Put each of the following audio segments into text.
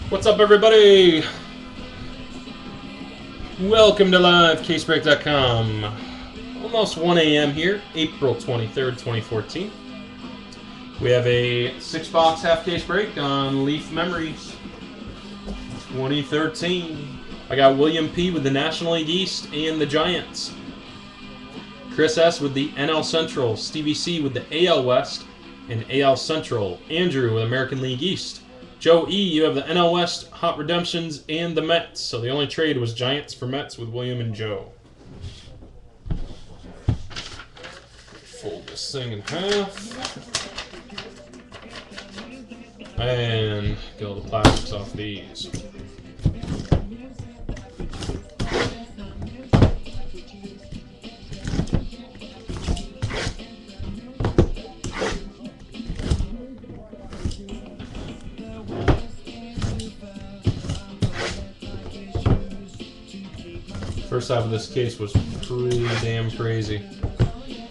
What's up, everybody? Welcome to LiveCaseBreak.com. Almost 1 a.m. here, April 23rd, 2014. We have a 6-box half case break on Leaf Memories 2013. I got William P. with the National League East and the Giants. Chris S. with the NL Central. Stevie C. with the AL West and AL Central. Andrew with American League East. Joe E., you have the NL West, Hot Redemptions, and the Mets. So the only trade was Giants for Mets with William and Joe. Fold this thing in half. And get all the plastics off these. First half of this case was pretty damn crazy.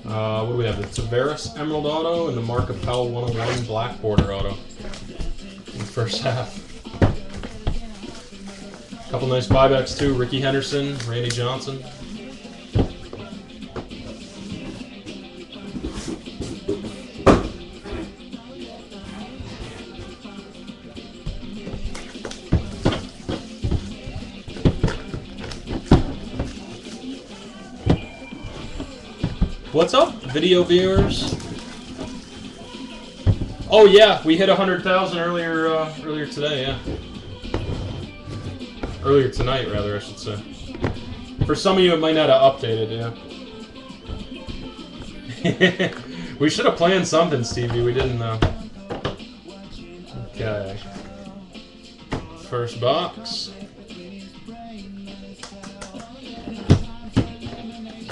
What do we have? The Taveras Emerald Auto and the Mark Appel 101 Black Border Auto in the first half. A couple nice buybacks too. Ricky Henderson, Randy Johnson. What's up, video viewers? Oh yeah, we hit 100,000 earlier today. Yeah, earlier tonight, rather, I should say. For some of you, it might not have updated. Yeah. We should have planned something, Stevie. We didn't though. Okay. First box.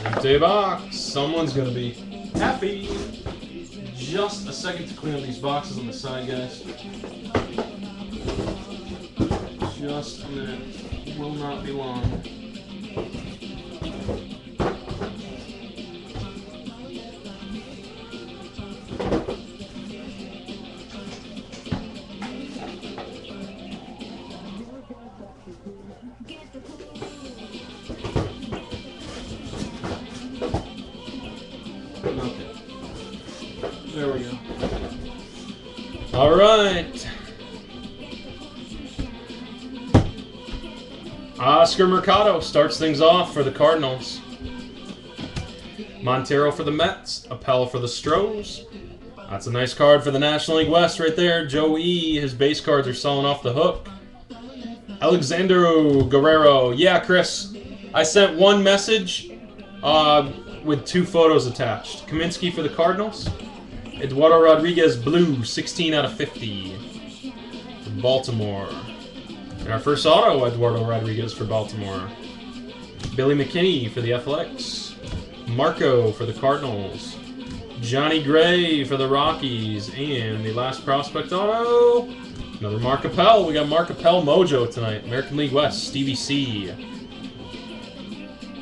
Empty box. Someone's gonna be happy. Just a second to clean up these boxes on the side, guys. Just a minute. Will not be long. Okay. There we go. All right. Oscar Mercado starts things off for the Cardinals. Montero for the Mets. Appel for the Stros. That's a nice card for the National League West right there. Joe E., his base cards are selling off the hook. Alexander Guerrero. Yeah, Chris. I sent one message with 2 photos attached. Kaminsky for the Cardinals. Eduardo Rodriguez blue, 16 out of 50 for Baltimore. And our first auto, Eduardo Rodriguez for Baltimore. Billy McKinney for the Athletics. Marco for the Cardinals. Johnny Gray for the Rockies. And the last prospect auto, another Mark Appel. We got Mark Appel Mojo tonight. American League West, Stevie C.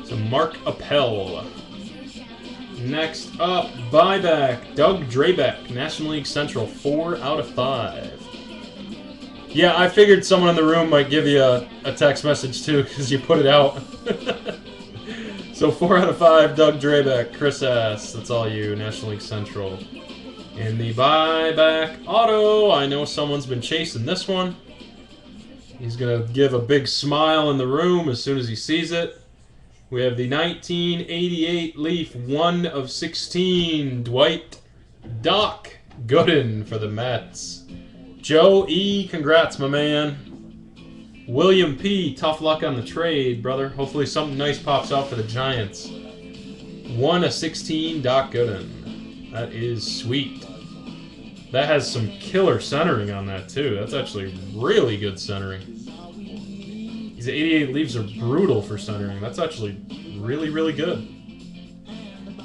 So Mark Appel. Next up, buyback, Doug Drabeck, National League Central, 4 out of 5. Yeah, I figured someone in the room might give you a text message too, because you put it out. So 4 out of 5, Doug Drabeck, Chris S. That's all you, National League Central. And the buyback auto, I know someone's been chasing this one. He's going to give a big smile in the room as soon as he sees it. We have the 1988 Leaf 1 of 16, Dwight Doc Gooden for the Mets. Joe E., congrats, my man. William P., tough luck on the trade, brother. Hopefully something nice pops out for the Giants. 1 of 16, Doc Gooden. That is sweet. That has some killer centering on that, too. That's actually really good centering. These 88 Leaves are brutal for centering. That's actually really, really good.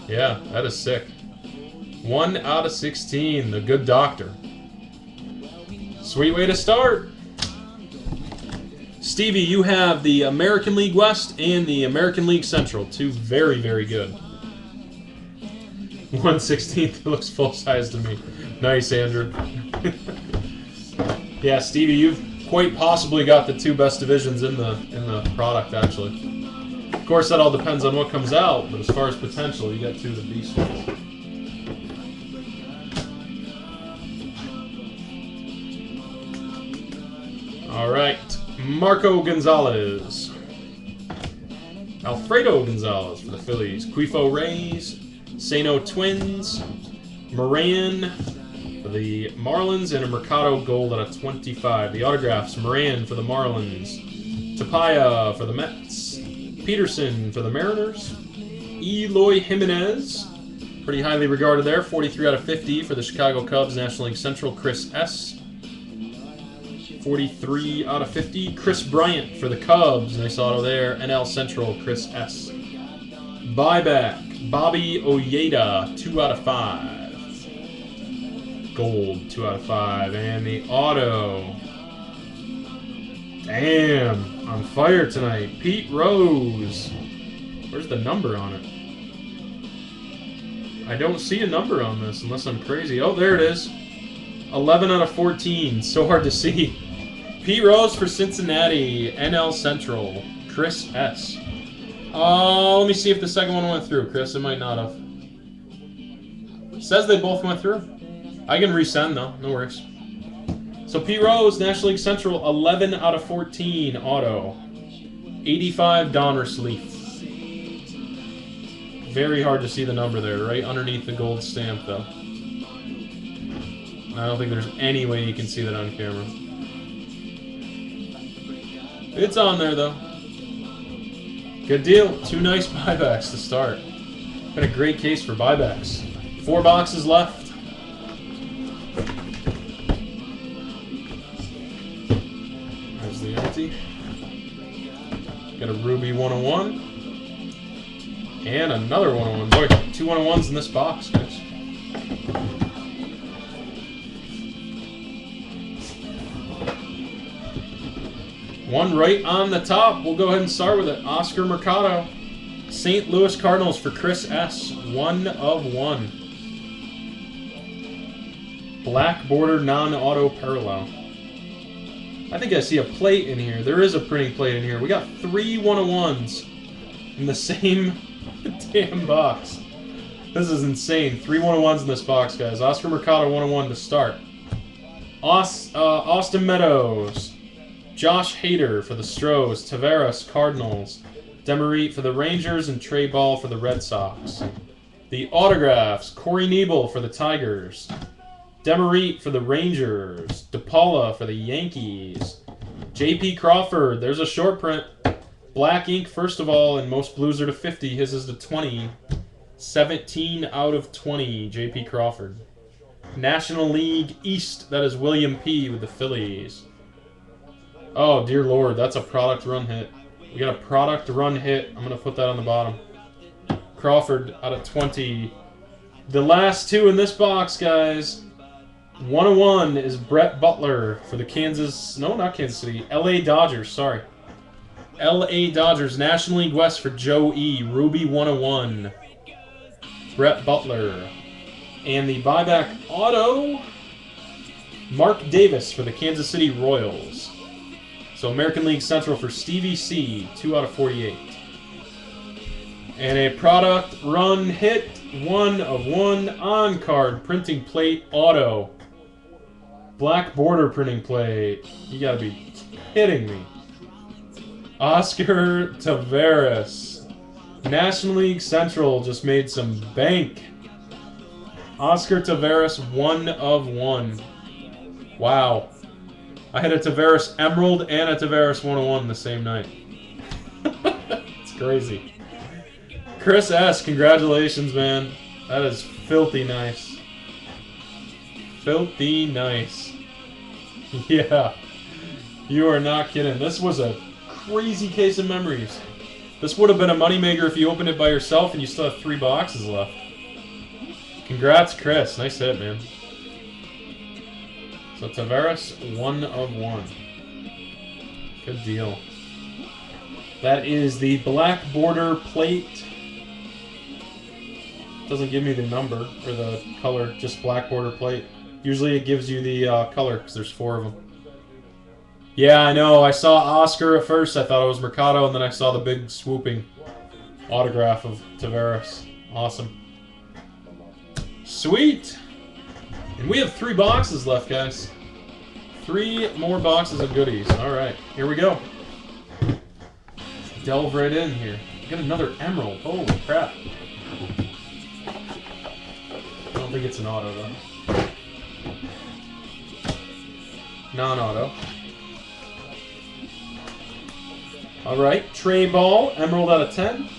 Yeah, that is sick. 1 out of 16, the good doctor. Sweet way to start. Stevie, you have the American League West and the American League Central. 2 very, very good. 1/16 looks full size to me. Nice, Andrew. Yeah, Stevie, quite possibly got the 2 best divisions in the product, actually. Of course, that all depends on what comes out, but as far as potential, you got 2 of the beast ones. All right, Marco Gonzalez. Alfredo Gonzalez for the Phillies. Quifo Rays. Sano Twins. Moran for the Marlins, and a Mercado Gold out of 25. The autographs, Moran for the Marlins. Tapia for the Mets. Peterson for the Mariners. Eloy Jimenez, pretty highly regarded there. 43 out of 50 for the Chicago Cubs, National League Central. Chris S. 43 out of 50. Chris Bryant for the Cubs. Nice auto there. NL Central, Chris S. Buyback, Bobby Oyeda, 2 out of 5. Gold, 2 out of 5. And the auto. Damn, on fire tonight. Pete Rose. Where's the number on it? I don't see a number on this unless I'm crazy. Oh, there it is. 11 out of 14. So hard to see. Pete Rose for Cincinnati. NL Central. Chris S. Let me see if the second one went through, Chris. It might not have. It says they both went through. I can resend, though. No worries. So Pete Rose, National League Central, 11 out of 14. Auto. 85 Donruss Leaf. Very hard to see the number there, right underneath the gold stamp, though. I don't think there's any way you can see that on camera. It's on there, though. Good deal. 2 nice buybacks to start. Got a great case for buybacks. 4 boxes left. There's the empty. Got a Ruby 101. And another 101. Boy, 2 101s in this box, guys. One right on the top. We'll go ahead and start with it. Oscar Mercado. St. Louis Cardinals for Chris S. 1 of 1. Black border non-auto parallel. I think I see a plate in here. There is a printing plate in here. We got 3 101s in the same damn box. This is insane. 3 101s in this box, guys. Oscar Mercado 101 to start. Austin Meadows. Josh Hader for the Stros. Taveras, Cardinals. Demerit for the Rangers, and Trey Ball for the Red Sox. The autographs, Corey Knebel for the Tigers. Demerit for the Rangers. DePaula for the Yankees. J.P. Crawford, there's a short print. Black ink, first of all, and most blues are to 50. His is to 20. 17 out of 20, J.P. Crawford. National League East, that is William P. with the Phillies. Oh, dear Lord, that's a product run hit. We got a product run hit. I'm going to put that on the bottom. Crawford out of 20. The last 2 in this box, guys. 101 is Brett Butler for the not Kansas City, LA Dodgers, sorry. LA Dodgers, National League West for Joe E. Ruby 101. Brett Butler. And the buyback auto, Mark Davis for the Kansas City Royals. So American League Central for Stevie C, 2 out of 48. And a product run hit, 1 of 1 on card printing plate auto. Black border printing plate. You gotta be kidding me. Oscar Taveras. National League Central just made some bank. Oscar Taveras, 1 of 1. Wow. I had a Taveras Emerald and a Taveras 101 the same night. It's crazy. Chris S., congratulations, man. That is filthy nice. Filthy nice. Yeah. You are not kidding. This was a crazy case of memories. This would have been a moneymaker if you opened it by yourself and you still have 3 boxes left. Congrats, Chris. Nice hit, man. So Taveras, 1 of 1. Good deal. That is the black border plate. Doesn't give me the number or the color, just black border plate. Usually it gives you the color because there's 4 of them. Yeah, I know. I saw Oscar at first. I thought it was Mercado, and then I saw the big swooping autograph of Taveras. Awesome. Sweet. And we have 3 boxes left, guys. 3 more boxes of goodies. All right, here we go. Let's delve right in here. Get another emerald. Holy crap. I don't think it's an auto, though. Non-auto. Alright, Trey Ball, Emerald out of 10.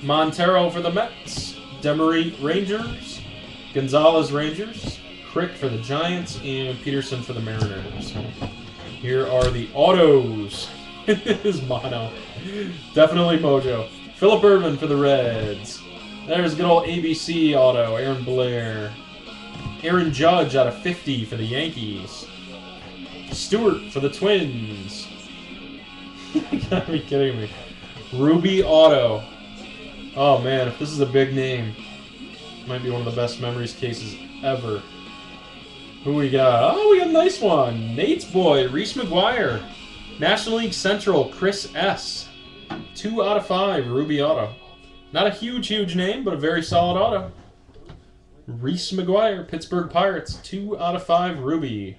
Montero for the Mets. Demery Rangers. Gonzalez Rangers. Crick for the Giants. And Peterson for the Mariners. Here are the autos. His mono. Definitely Mojo. Phillip Ervin for the Reds. There's good old ABC auto. Aaron Blair. Aaron Judge out of 50 for the Yankees. Stewart for the Twins. You gotta be kidding me. Ruby auto. Oh man, if this is a big name, might be one of the best memories cases ever. Who we got? Oh, we got a nice one. Nate's boy, Reese McGuire. National League Central, Chris S. 2 out of 5, Ruby auto. Not a huge name, but a very solid auto. Reese McGuire, Pittsburgh Pirates, 2 out of 5, Ruby.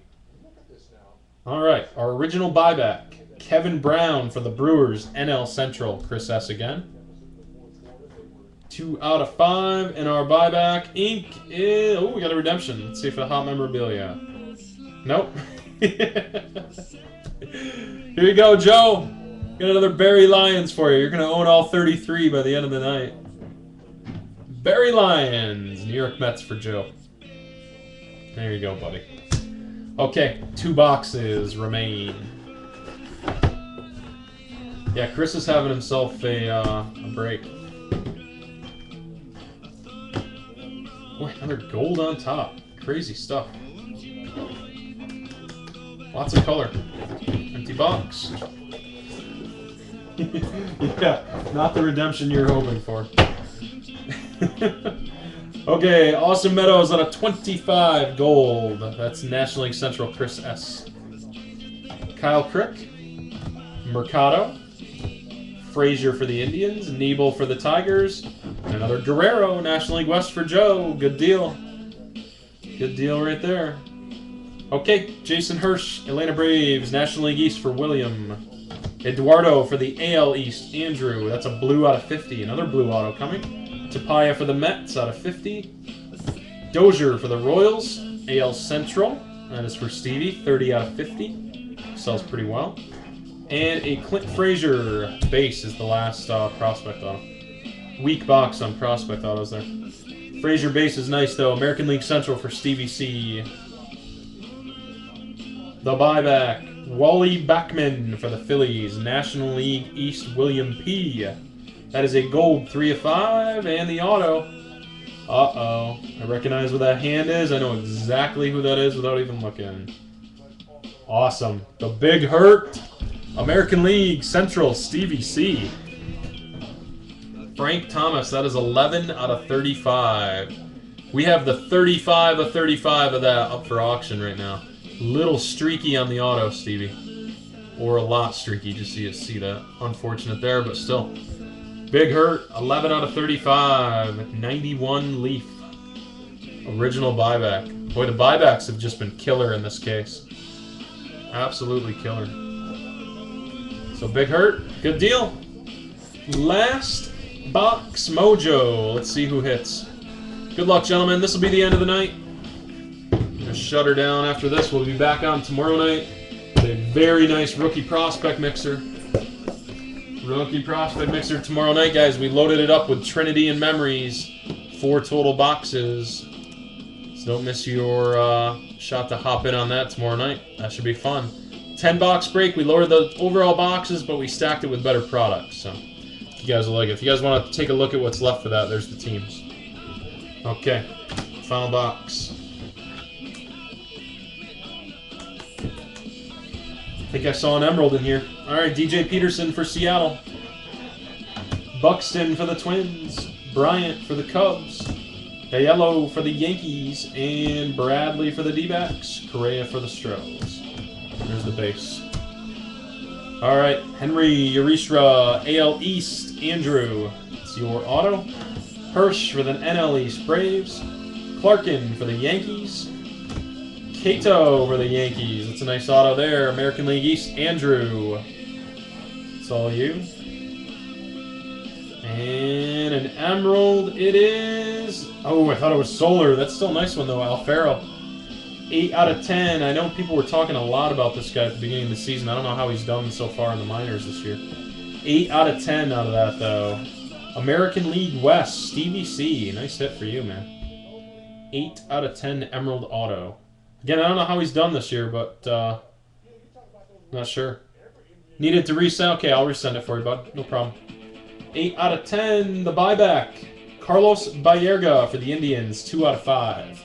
All right, our original buyback. Kevin Brown for the Brewers, NL Central, Chris S. again. 2 out of 5, and our buyback ink is... Oh, we got a redemption. Let's see if the hot memorabilia. Nope. Here you go, Joe. Got another Barry Lions for you. You're going to own all 33 by the end of the night. Barry Lions, New York Mets for Joe. There you go, buddy. Okay, 2 boxes remain. Yeah, Chris is having himself a break. Boy, another gold on top. Crazy stuff. Lots of color. Empty box. Yeah, not the redemption you're hoping for. Okay, Austin Meadows on a 25 gold. That's National League Central, Chris S. Kyle Crick. Mercado. Frazier for the Indians. Nebel for the Tigers. And another Guerrero, National League West for Joe. Good deal. Good deal right there. Okay, Jason Hirsch, Atlanta Braves, National League East for William. Eduardo for the AL East, Andrew. That's a blue out of 50. Another blue auto coming. Tapia for the Mets out of 50. Dozier for the Royals, AL Central. That is for Stevie, 30 out of 50. Sells pretty well. And a Clint Frazier base is the last prospect auto. Weak box on prospect autos there. Frazier base is nice though. American League Central for Stevie C. The buyback. Wally Backman for the Phillies. National League East, William P. That is a gold 3 of 5. And the auto. Uh-oh. I recognize what that hand is. I know exactly who that is without even looking. Awesome. The Big Hurt. American League Central, Stevie C. Frank Thomas, that is 11 out of 35. We have the 35 of 35 of that up for auction right now. Little streaky on the auto, Stevie. Or a lot streaky, just so you see that. Unfortunate there, but still. Big Hurt, 11 out of 35. 91 Leaf. Original buyback. Boy, the buybacks have just been killer in this case. Absolutely killer. So Big Hurt, good deal. Last box mojo. Let's see who hits. Good luck, gentlemen. This will be the end of the night. Just shut her down after this. We'll be back on tomorrow night with a very nice rookie prospect mixer. Rookie prospect mixer tomorrow night, guys. We loaded it up with Trinity and Memories. 4 total boxes. So don't miss your shot to hop in on that tomorrow night. That should be fun. 10-box break. We lowered the overall boxes, but we stacked it with better products. So if you guys will like it. If you guys want to take a look at what's left for that, there's the teams. Okay. Final box. I think I saw an emerald in here. All right, DJ Peterson for Seattle. Buxton for the Twins. Bryant for the Cubs. Aiello for the Yankees. And Bradley for the D-backs. Correa for the Stros. There's the base. All right, Henry Urisra, AL East, Andrew. It's your auto. Hirsch for the NL East Braves. Clarkin for the Yankees. Cato for the Yankees. That's a nice auto there. American League East, Andrew. It's all you. And an Emerald it is. Oh, I thought it was Solar. That's still a nice one, though. Alfaro. 8 out of 10. I know people were talking a lot about this guy at the beginning of the season. I don't know how he's done so far in the minors this year. 8 out of 10 out of that, though. American League West, Stevie C. Nice hit for you, man. 8 out of 10 Emerald Auto. Again, I don't know how he's done this year, but not sure. Needed to resend? Okay, I'll resend it for you, bud. No problem. 8 out of 10, the buyback. Carlos Baerga for the Indians, 2 out of 5.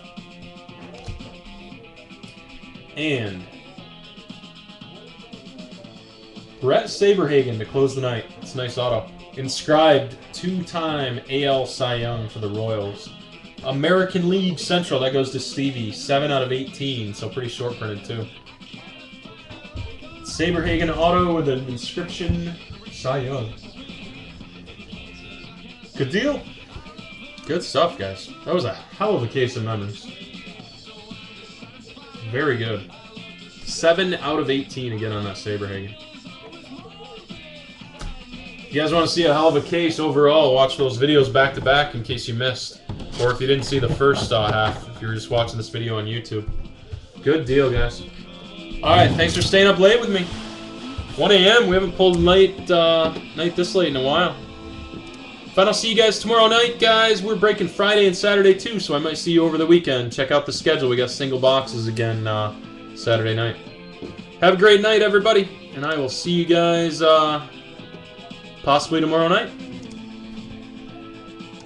And Brett Saberhagen to close the night. It's a nice auto. Inscribed 2-time AL Cy Young for the Royals. American League Central, that goes to Stevie. 7 out of 18, so pretty short printed too. Saberhagen auto with an inscription, Cy Young. Good deal. Good stuff, guys. That was a hell of a case of memories. Very good. 7 out of 18 again on that Saberhagen. If you guys want to see a hell of a case overall, watch those videos back to back in case you missed. Or if you didn't see the first half, if you were just watching this video on YouTube. Good deal, guys. Alright, thanks for staying up late with me. 1 a.m. We haven't pulled night this late in a while. If I don't see you guys tomorrow night, guys, we're breaking Friday and Saturday too, so I might see you over the weekend. Check out the schedule. We got single boxes again Saturday night. Have a great night, everybody, and I will see you guys possibly tomorrow night.